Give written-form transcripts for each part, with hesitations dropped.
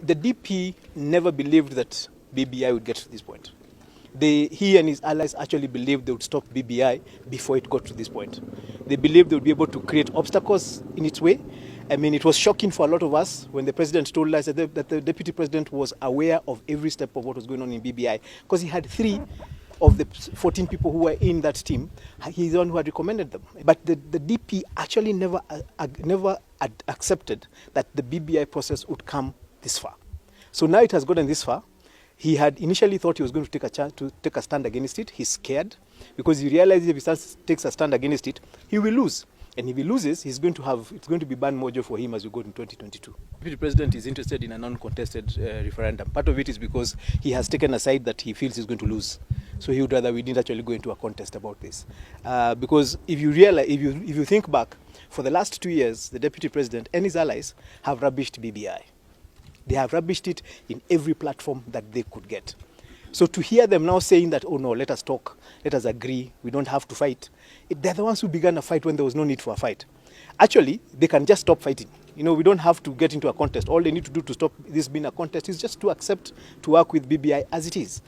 The DP never believed that BBI would get to this point. He and his allies actually believed they would stop BBI before it got to this point. They believed they would be able to create obstacles in its way. I mean, it was shocking for a lot of us when the president told us that the deputy president was aware of every step of what was going on in BBI, because he had 3 of the 14 people who were in that team. He's the one who had recommended them. But the DP actually never accepted that the BBI process would come this far. So now it has gotten this far. He had initially thought he was going to take a stand against it. He's scared because he realizes if he takes a stand against it, he will lose. And if he loses, it's going to be bad mojo for him as we go in 2022. The president is interested in a non-contested referendum. Part of it is because he has taken a side that he feels he's going to lose. So he would rather we didn't actually go into a contest about this. Because if you think back, for the last 2 years, the deputy president and his allies have rubbished BBI. They have rubbished it in every platform that they could get. So to hear them now saying that, oh no, let us talk, let us agree, we don't have to fight. They're the ones who began a fight when there was no need for a fight. Actually, they can just stop fighting. You know, we don't have to get into a contest. All they need to do to stop this being a contest is just to accept to work with BBI as it is.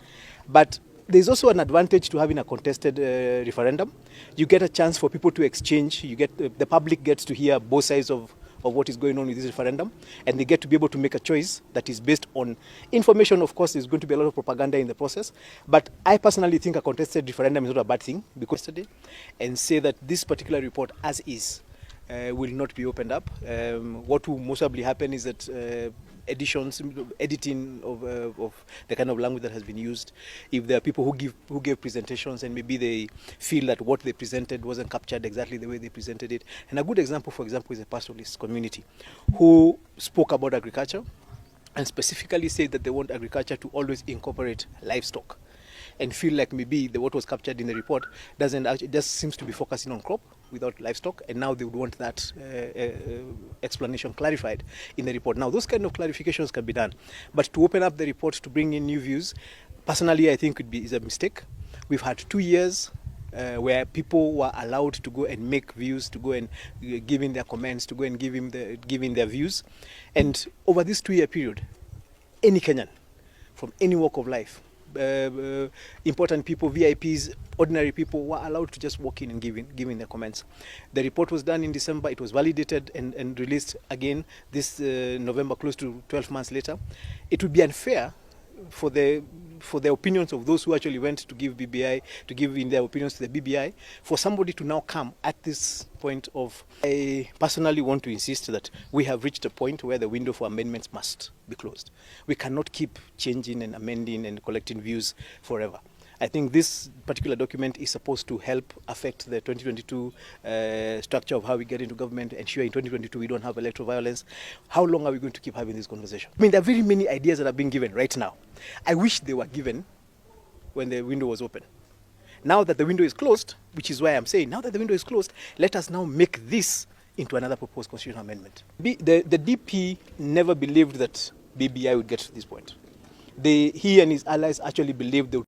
But there's also an advantage to having a contested referendum. You get a chance for people to exchange. The public gets to hear both sides of what is going on with this referendum, and they get to be able to make a choice that is based on information. Of course, there's going to be a lot of propaganda in the process, but I personally think a contested referendum is not a bad thing, because today, and say that this particular report as is will not be opened up. What will most probably happen is that editing of the kind of language that has been used. If there are people who gave presentations and maybe they feel that what they presented wasn't captured exactly the way they presented it. And a good example, for example, is the pastoralist community who spoke about agriculture and specifically said that they want agriculture to always incorporate livestock, and feel like maybe what was captured in the report just seems to be focusing on crop without livestock, and now they would want that explanation clarified in the report. Now, those kind of clarifications can be done, but to open up the report to bring in new views, personally, I think is a mistake. We've had 2 years where people were allowed to go and make views, to go and give in their comments, to go and give in their views, and over this 2-year period, any Kenyan from any walk of life, important people, VIPs, ordinary people, were allowed to just walk in and give in their comments. The report was done in December. It was validated and released again this November, close to 12 months later. It would be unfair for the opinions of those who actually went to give in their opinions to the BBI, for somebody to now come at this point of. I personally want to insist that we have reached a point where the window for amendments must be closed. We cannot keep changing and amending and collecting views forever. I think this particular document is supposed to help affect the 2022 structure of how we get into government, ensure in 2022 we don't have electoral violence. How long are we going to keep having this conversation? I mean, there are very many ideas that are being given right now. I wish they were given when the window was open. Now that the window is closed, which is why I'm saying, now that the window is closed, let us now make this into another proposed constitutional amendment. The DP never believed that BBI would get to this point. He and his allies actually believed they would